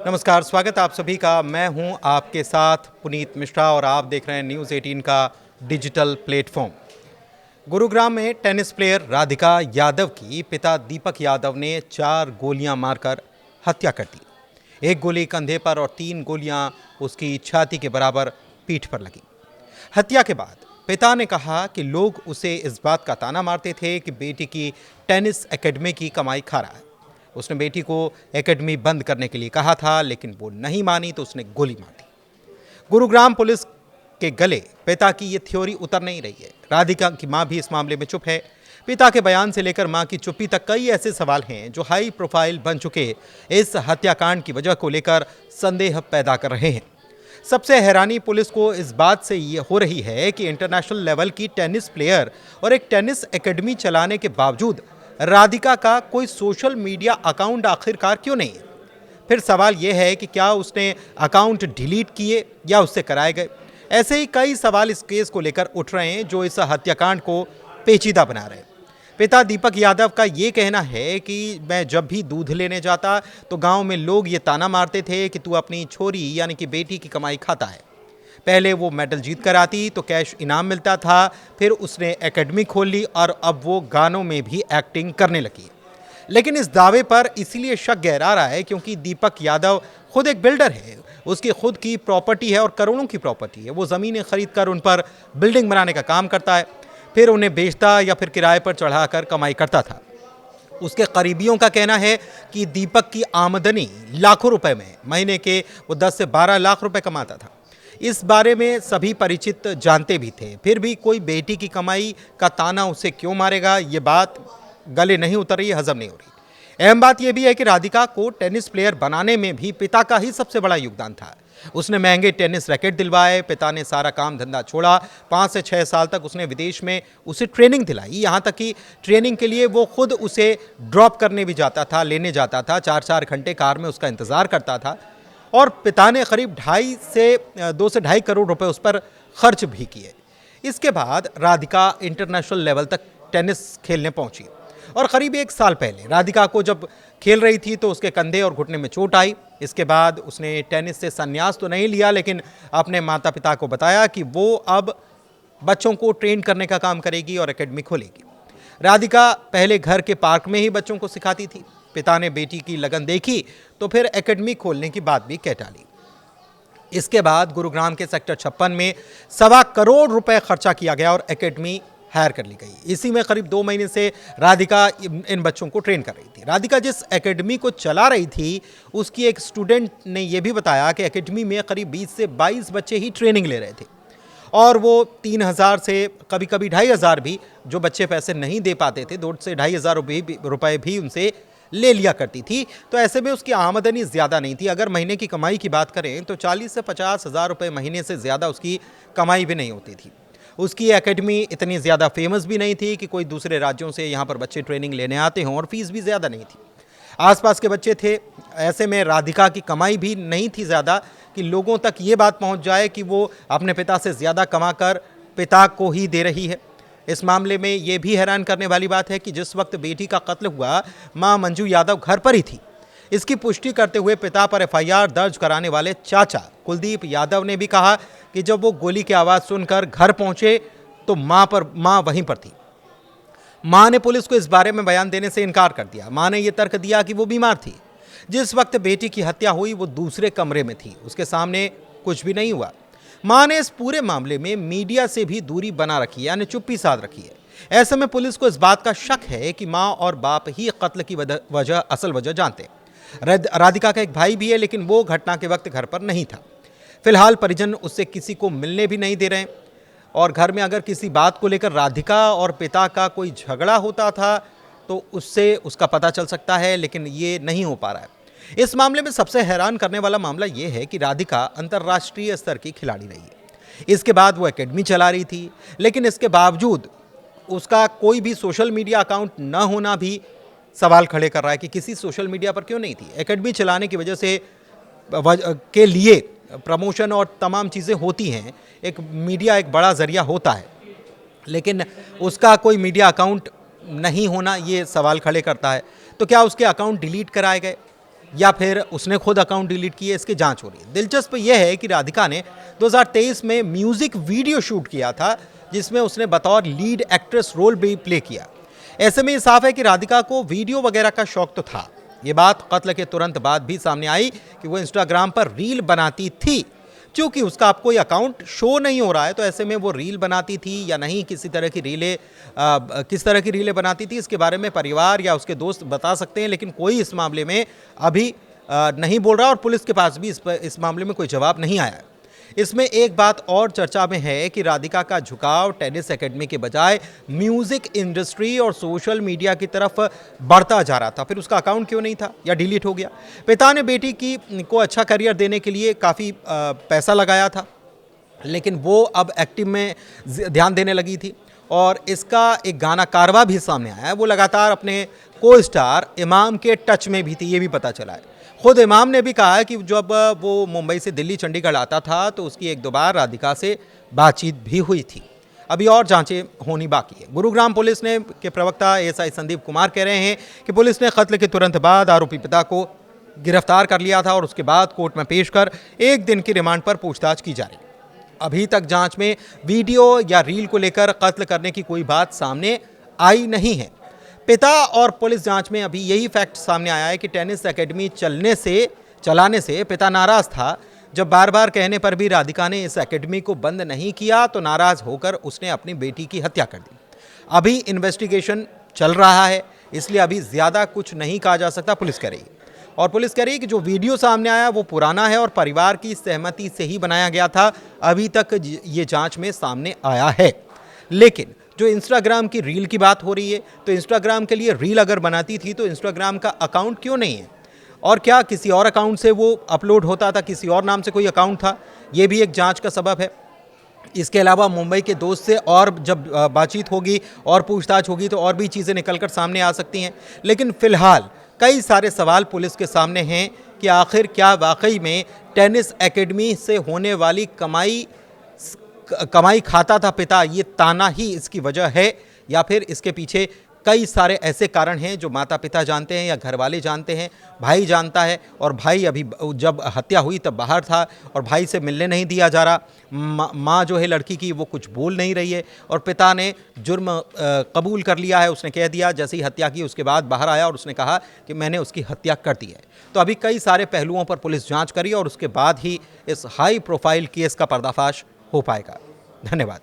नमस्कार, स्वागत है आप सभी का। मैं हूं आपके साथ पुनीत मिश्रा और आप देख रहे हैं न्यूज़ 18 का डिजिटल प्लेटफॉर्म। गुरुग्राम में टेनिस प्लेयर राधिका यादव की पिता दीपक यादव ने 4 गोलियां मारकर हत्या कर दी। 1 गोली कंधे पर और 3 गोलियां उसकी छाती के बराबर पीठ पर लगी। हत्या के बाद पिता ने कहा कि लोग उसे इस बात का ताना मारते थे कि बेटी की टेनिस एकेडमी की कमाई खा रहा है। उसने बेटी को एकेडमी बंद करने के लिए कहा था, लेकिन वो नहीं मानी तो उसने गोली मार दी। गुरुग्राम पुलिस के गले पिता की ये थ्योरी उतर नहीं रही है। राधिका की मां भी इस मामले में चुप है। पिता के बयान से लेकर मां की चुप्पी तक कई ऐसे सवाल हैं जो हाई प्रोफाइल बन चुके इस हत्याकांड की वजह को लेकर संदेह पैदा कर रहे हैं। सबसे हैरानी पुलिस को इस बात से ये हो रही है कि इंटरनेशनल लेवल की टेनिस प्लेयर और एक टेनिस एकेडमी चलाने के बावजूद राधिका का कोई सोशल मीडिया अकाउंट आखिरकार क्यों नहीं है। फिर सवाल यह है कि क्या उसने अकाउंट डिलीट किए या उससे कराए गए। ऐसे ही कई सवाल इस केस को लेकर उठ रहे हैं जो इस हत्याकांड को पेचीदा बना रहे हैं। पिता दीपक यादव का ये कहना है कि मैं जब भी दूध लेने जाता तो गांव में लोग ये ताना मारते थे कि तू अपनी छोरी यानी कि बेटी की कमाई खाता है। पहले वो मेडल जीत कर आती तो कैश इनाम मिलता था, फिर उसने एकेडमी खोल ली और अब वो गानों में भी एक्टिंग करने लगी। लेकिन इस दावे पर इसीलिए शक गहरा रहा है क्योंकि दीपक यादव खुद एक बिल्डर है। उसकी खुद की प्रॉपर्टी है और करोड़ों की प्रॉपर्टी है। वो ज़मीनें खरीद कर उन पर बिल्डिंग बनाने का काम करता है, फिर उन्हें बेचता या फिर किराए पर चढ़ाकर कमाई करता था। उसके करीबियों का कहना है कि दीपक की आमदनी लाखों रुपए में, महीने के वो 10 से 12 लाख रुपए कमाता था। इस बारे में सभी परिचित जानते भी थे, फिर भी कोई बेटी की कमाई का ताना उसे क्यों मारेगा, ये बात गले नहीं उतर रही, हजम नहीं हो रही। अहम बात यह भी है कि राधिका को टेनिस प्लेयर बनाने में भी पिता का ही सबसे बड़ा योगदान था। उसने महंगे टेनिस रैकेट दिलवाए, पिता ने सारा काम धंधा छोड़ा। 5 से 6 साल तक उसने विदेश में उसे ट्रेनिंग दिलाई, यहाँ तक कि ट्रेनिंग के लिए वो खुद उसे ड्रॉप करने भी जाता था, लेने जाता था। 4-4 घंटे कार में उसका इंतजार करता था और पिता ने करीब 2 से ढाई करोड़ रुपए उस पर खर्च भी किए। इसके बाद राधिका इंटरनेशनल लेवल तक टेनिस खेलने पहुंची और करीब 1 साल पहले राधिका को जब खेल रही थी तो उसके कंधे और घुटने में चोट आई। इसके बाद उसने टेनिस से संन्यास तो नहीं लिया, लेकिन अपने माता पिता को बताया कि वो अब बच्चों को ट्रेन करने का काम करेगी और एकेडमी खोलेगी। राधिका पहले घर के पार्क में ही बच्चों को सिखाती थी। पिता ने बेटी की लगन देखी तो फिर एकेडमी खोलने की बात भी कह डाली। इसके बाद गुरुग्राम के सेक्टर 56 में 1.25 करोड़ रुपए खर्चा किया गया और एकेडमी हायर कर ली गई। इसी में करीब 2 महीने से राधिका इन बच्चों को ट्रेन कर रही थी। राधिका जिस एकेडमी को चला रही थी उसकी एक स्टूडेंट ने यह भी बताया कि एकेडमी में करीब 20 से 22 बच्चे ही ट्रेनिंग ले रहे थे और वो 3,000 से कभी कभी 2,500 भी, जो बच्चे पैसे नहीं दे पाते थे, 2 से 2,500 रुपए भी उनसे ले लिया करती थी। तो ऐसे में उसकी आमदनी ज़्यादा नहीं थी। अगर महीने की कमाई की बात करें तो 40 से 50 हज़ार रुपये महीने से ज़्यादा उसकी कमाई भी नहीं होती थी। उसकी एकेडमी इतनी ज़्यादा फेमस भी नहीं थी कि कोई दूसरे राज्यों से यहाँ पर बच्चे ट्रेनिंग लेने आते हों और फीस भी ज़्यादा नहीं थी। आसपास के बच्चे थे। ऐसे में राधिका की कमाई भी नहीं थी ज़्यादा कि लोगों तक ये बात पहुँच जाए कि वो अपने पिता से ज़्यादा कमा कर पिता को ही दे रही है। इस मामले में ये भी हैरान करने वाली बात है कि जिस वक्त बेटी का कत्ल हुआ मां मंजू यादव घर पर ही थी। इसकी पुष्टि करते हुए पिता पर एफआईआर दर्ज कराने वाले चाचा कुलदीप यादव ने भी कहा कि जब वो गोली की आवाज़ सुनकर घर पहुंचे तो मां वहीं पर थी। मां ने पुलिस को इस बारे में बयान देने से इनकार कर दिया। मां ने यह तर्क दिया कि वो बीमार थी। जिस वक्त बेटी की हत्या हुई वो दूसरे कमरे में थी, उसके सामने कुछ भी नहीं हुआ। मां ने इस पूरे मामले में मीडिया से भी दूरी बना रखी है, यानी चुप्पी साध रखी है। ऐसे में पुलिस को इस बात का शक है कि मां और बाप ही कत्ल की असल वजह जानते हैं। राधिका का एक भाई भी है, लेकिन वो घटना के वक्त घर पर नहीं था। फिलहाल परिजन उससे किसी को मिलने भी नहीं दे रहे हैं और घर में अगर किसी बात को लेकर राधिका और पिता का कोई झगड़ा होता था तो उससे उसका पता चल सकता है, लेकिन ये नहीं हो पा रहा है। इस मामले में सबसे हैरान करने वाला मामला यह है कि राधिका अंतर्राष्ट्रीय स्तर की खिलाड़ी रही है। इसके बाद वो एकेडमी चला रही थी, लेकिन इसके बावजूद उसका कोई भी सोशल मीडिया अकाउंट न होना भी सवाल खड़े कर रहा है कि किसी सोशल मीडिया पर क्यों नहीं थी। एकेडमी चलाने की वजह से के लिए प्रमोशन और तमाम चीज़ें होती हैं, एक मीडिया एक बड़ा जरिया होता है, लेकिन उसका कोई मीडिया अकाउंट नहीं होना ये सवाल खड़े करता है। तो क्या उसके अकाउंट डिलीट कराए गए? या फिर उसने खुद अकाउंट डिलीट किए, इसकी जांच हो रही है। दिलचस्प यह है कि राधिका ने 2023 में म्यूजिक वीडियो शूट किया था जिसमें उसने बतौर लीड एक्ट्रेस रोल भी प्ले किया। ऐसे में ये साफ है कि राधिका को वीडियो वगैरह का शौक तो था। ये बात कत्ल के तुरंत बाद भी सामने आई कि वो इंस्टाग्राम पर रील बनाती थी। क्योंकि उसका अब कोई अकाउंट शो नहीं हो रहा है तो ऐसे में वो रील बनाती थी या नहीं, किस तरह की रीलें बनाती थी, इसके बारे में परिवार या उसके दोस्त बता सकते हैं, लेकिन कोई इस मामले में अभी नहीं बोल रहा और पुलिस के पास भी इस मामले में कोई जवाब नहीं आया। इसमें एक बात और चर्चा में है कि राधिका का झुकाव टेनिस एकेडमी के बजाय म्यूजिक इंडस्ट्री और सोशल मीडिया की तरफ बढ़ता जा रहा था। फिर उसका अकाउंट क्यों नहीं था या डिलीट हो गया? पिता ने बेटी को अच्छा करियर देने के लिए काफ़ी पैसा लगाया था, लेकिन वो अब एक्टिंग में ध्यान देने लगी थी और इसका एक गाना कारवा भी सामने आया है। वो लगातार अपने को स्टार इमाम के टच में भी थी, ये भी पता चला है। खुद इमाम ने भी कहा है कि जब वो मुंबई से दिल्ली चंडीगढ़ आता था तो उसकी एक दो बार राधिका से बातचीत भी हुई थी। अभी और जांचें होनी बाकी है। गुरुग्राम पुलिस ने के प्रवक्ता एएसआई संदीप कुमार कह रहे हैं कि पुलिस ने कत्ल के तुरंत बाद आरोपी पिता को गिरफ्तार कर लिया था और उसके बाद कोर्ट में पेश कर 1 दिन की रिमांड पर पूछताछ की जा रही। अभी तक जांच में वीडियो या रील को लेकर कत्ल करने की कोई बात सामने आई नहीं है। पिता और पुलिस जांच में अभी यही फैक्ट सामने आया है कि टेनिस एकेडमी चलाने से पिता नाराज था। जब बार बार कहने पर भी राधिका ने इस एकेडमी को बंद नहीं किया तो नाराज होकर उसने अपनी बेटी की हत्या कर दी। अभी इन्वेस्टिगेशन चल रहा है, इसलिए अभी ज़्यादा कुछ नहीं कहा जा सकता। पुलिस कह रही है और पुलिस कह रही है कि जो वीडियो सामने आया वो पुराना है और परिवार की सहमति से ही बनाया गया था। अभी तक ये जांच में सामने आया है। लेकिन जो इंस्टाग्राम की रील की बात हो रही है, तो इंस्टाग्राम के लिए रील अगर बनाती थी तो इंस्टाग्राम का अकाउंट क्यों नहीं है? और क्या किसी और अकाउंट से वो अपलोड होता था, किसी और नाम से कोई अकाउंट था? ये भी एक जांच का सबब है। इसके अलावा मुंबई के दोस्त से और जब बातचीत होगी और पूछताछ होगी तो और भी चीज़ें निकलकर सामने आ सकती हैं। लेकिन फिलहाल कई सारे सवाल पुलिस के सामने हैं कि आखिर क्या वाकई में टेनिस एकेडमी से होने वाली कमाई खाता था पिता, ये ताना ही इसकी वजह है या फिर इसके पीछे कई सारे ऐसे कारण हैं जो माता पिता जानते हैं या घर वाले जानते हैं, भाई जानता है और भाई अभी जब हत्या हुई तब बाहर था और भाई से मिलने नहीं दिया जा रहा। माँ जो है लड़की की वो कुछ बोल नहीं रही है और पिता ने जुर्म कबूल कर लिया है। उसने कह दिया जैसे ही हत्या की उसके बाद बाहर आया और उसने कहा कि मैंने उसकी हत्या कर दी है। तो अभी कई सारे पहलुओं पर पुलिस जाँच करी और उसके बाद ही इस हाई प्रोफाइल केस का पर्दाफाश हो पाएगा। धन्यवाद।